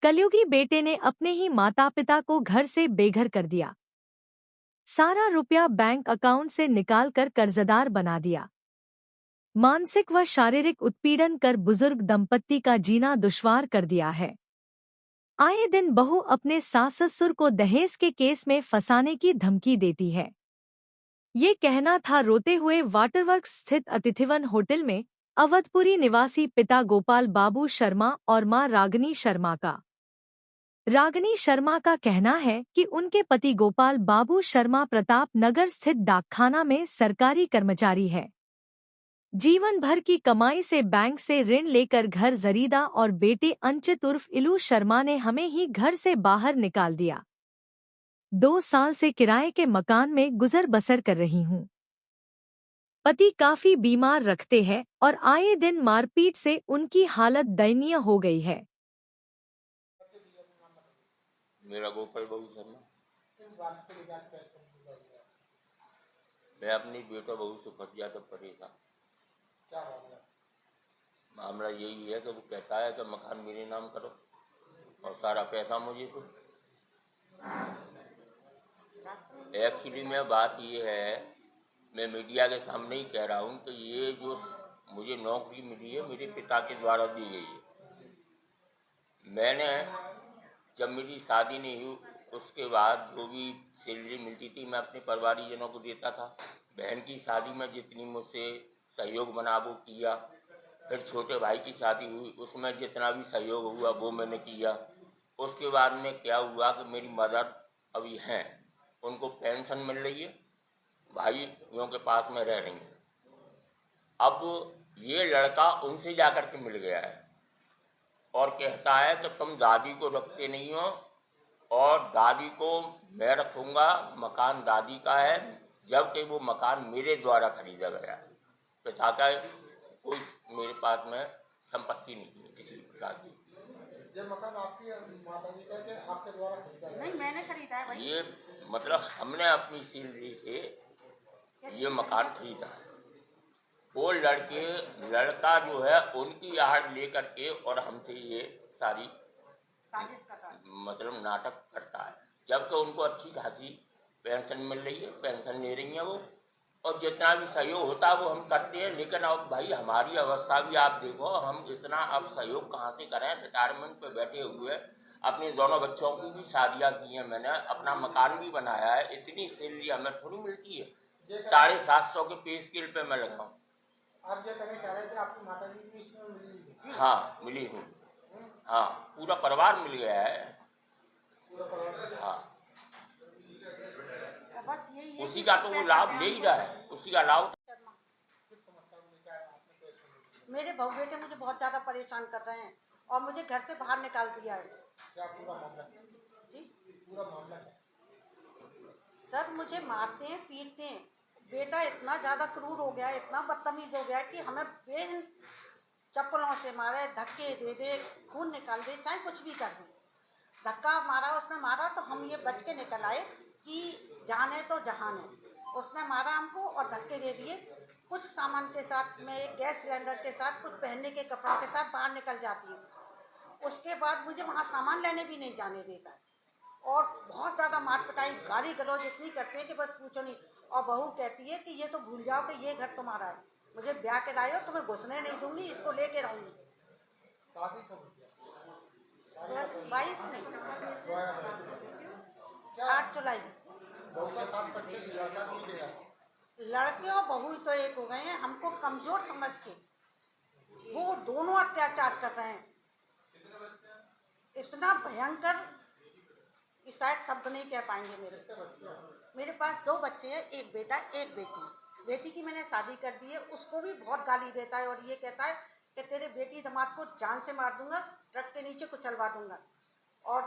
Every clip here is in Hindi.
कलयुगी बेटे ने अपने ही माता पिता को घर से बेघर कर दिया। सारा रुपया बैंक अकाउंट से निकालकर कर्जदार बना दिया। मानसिक व शारीरिक उत्पीड़न कर बुजुर्ग दंपत्ति का जीना दुश्वार कर दिया है। आए दिन बहू अपने सास ससुर को दहेज के केस में फंसाने की धमकी देती है। ये कहना था रोते हुए वाटरवर्क्स स्थित अतिथिवन होटल में अवधपुरी निवासी पिता गोपाल बाबू शर्मा और मां रागनी शर्मा का। रागनी शर्मा का कहना है कि उनके पति गोपाल बाबू शर्मा प्रताप नगर स्थित डाकखाना में सरकारी कर्मचारी है। जीवन भर की कमाई से बैंक से ऋण लेकर घर खरीदा और बेटे अंचित उर्फ इलू शर्मा ने हमें ही घर से बाहर निकाल दिया। 2 साल से किराए के मकान में गुजर बसर कर रही हूँ। पति काफी बीमार रखते हैं और आए दिन मारपीट से उनकी हालत दयनीय हो गई है। मेरा गोपाल बाबू शर्मा। मैं अपनी बेटा बहू से बहुत ज्यादा परेशान। मामला यही है कि वो कहता है कि मकान मेरे नाम करो और सारा पैसा मुझे दो। एक्चुअली में बात ये है, मैं मीडिया के सामने ही कह रहा हूँ कि ये जो मुझे नौकरी मिली है मेरे पिता के द्वारा दी गई है। मैंने जब मेरी शादी नहीं हुई उसके बाद जो भी सैलरी मिलती थी मैं अपने परिवारजनों को देता था। बहन की शादी में जितनी मुझसे सहयोग बना वो किया। फिर छोटे भाई की शादी हुई उसमें जितना भी सहयोग हुआ वो मैंने किया। उसके बाद में क्या हुआ कि मेरी मदर अभी हैं, उनको पेंशन मिल रही है, भाइयों के पास में रह रही हैं। अब ये लड़का उनसे जाकर के मिल गया है और कहता है कि तुम दादी को रखते नहीं हो और दादी को मैं रखूंगा, मकान दादी का है, जबकि वो मकान मेरे द्वारा खरीदा गया है। पिता का कोई मेरे पास में संपत्ति नहीं है किसी प्रकार की। ये मकान आपकी माताजी का है, आपके द्वारा खरीदा है? नहीं, मैंने खरीदा है भाई। ये मतलब हमने अपनी सैलरी से ये मकान खरीदा है। वो लड़का जो है उनकी आहट लेकर के और हमसे ये सारी मतलब नाटक करता है, जबकि उनको अच्छी खासी पेंशन मिल रही है, पेंशन ले रही है वो, और जितना भी सहयोग होता है वो हम करते हैं। लेकिन अब भाई हमारी अवस्था भी आप देखो, हम इतना अब सहयोग कहाँ से करें। रिटायरमेंट पे बैठे हुए, अपने दोनों बच्चों की भी शादियां की हैं मैंने, अपना मकान भी बनाया है। इतनी सैलरी हमें थोड़ी मिलती है। 750 के पे स्केल पे मैं लगा हूँ। आप ये कहना चाह रहे थे आपकी माताजी की इसमें मिली? हाँ मिली हूँ। हाँ पूरा परिवार मिल गया है। हाँ बस यही उसी का तो वो लाभ ले ही रहा है, उसी का लाभ। मेरे बहू बेटे मुझे बहुत ज्यादा परेशान कर रहे हैं और मुझे घर से बाहर निकाल दिया है। क्या पूरा मामला जी? पूरा मामला सर मुझे मारते हैं, पीटते हैं। बेटा इतना ज्यादा क्रूर हो गया है, इतना बदतमीज हो गया है कि हमें बेहन चप्पलों से मारे, धक्के दे दे, खून निकाल दे, चाहे कुछ भी कर दे। धक्का मारा, उसने मारा तो हम ये बच के निकल आए कि जाने तो जहान है। उसने मारा हमको और धक्के दे दिए। कुछ सामान के साथ में, गैस सिलेंडर के साथ, कुछ पहनने के कपड़ों के साथ बाहर निकल जाती हूँ। उसके बाद मुझे वहाँ सामान लेने भी नहीं जाने देता है और बहुत ज़्यादा मार पिटाई, गाली गलौज इतनी करते हैं कि बस पूछो नहीं। और बहू कहती है कि ये तो भूल जाओ कि ये घर तुम्हारा है, मुझे ब्याह के लाए हो, तुम्हें घुसने नहीं दूंगी, इसको लेके रहूंगी। 22 में 8 जुलाई। लड़के और बहू तो एक हो गए हैं। हमको कमजोर समझ के वो दोनों अत्याचार कर रहे हैं, इतना भयंकर कि शायद शब्द नहीं कह पाएंगे। मेरे पास 2 बच्चे हैं, एक बेटा एक बेटी। बेटी की मैंने शादी कर दी है, उसको भी बहुत गाली देता है और ये कहता है कि तेरे बेटी दामाद को जान से मार दूंगा, ट्रक के नीचे कुचलवा दूंगा। और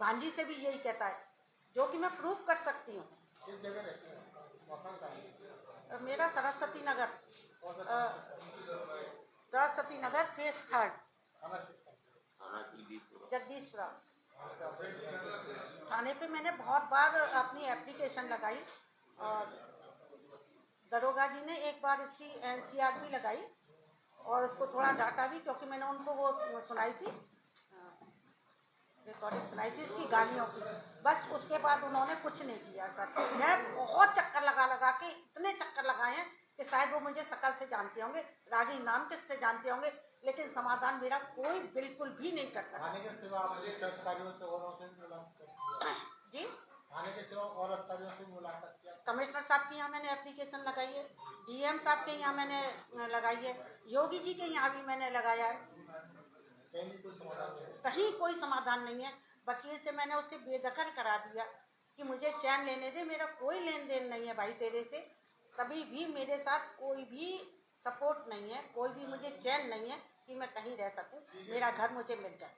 भांजी से भी यही कहता है, जो कि मैं प्रूफ कर सकती हूँ। मेरा सरस्वती नगर, फेज 3 जगदीशपुरा थाने पे। मैंने बहुत बार अपनी एप्लीकेशन लगाई और दरोगा जी ने एक बार इसकी एनसीआर भी लगाई और उसको थोड़ा डांटा भी, क्योंकि मैंने उनको वो सुनाई थी। रिकॉर्डिंग सुनाई थी उसकी गालियों की, बस उसके बाद उन्होंने कुछ नहीं किया सर। मैं बहुत चक्कर लगा लगा के, इतने चक्कर लगाए हैं कि शायद वो मुझे शकल से जानते होंगे, रागी नाम के से जानते होंगे, लेकिन समाधान मेरा कोई बिल्कुल भी नहीं कर सका। थाने के सिवा जी, थाने के सिवा और अधिकारियों से मुलाकात किया? कमिश्नर साहब के यहाँ मैंने एप्लीकेशन लगाई है, डीएम साहब के यहाँ मैंने लगाई है, योगी जी के यहाँ भी मैंने लगाया है, कहीं कोई समाधान नहीं है। वकील से मैंने उससे बेदखल करा दिया कि मुझे चैन लेने दे, मेरा कोई लेन देन नहीं है भाई तेरे से, कभी भी मेरे साथ कोई भी सपोर्ट नहीं है, कोई भी मुझे चैन नहीं है कि मैं कहीं रह सकूं, मेरा घर मुझे मिल जाए।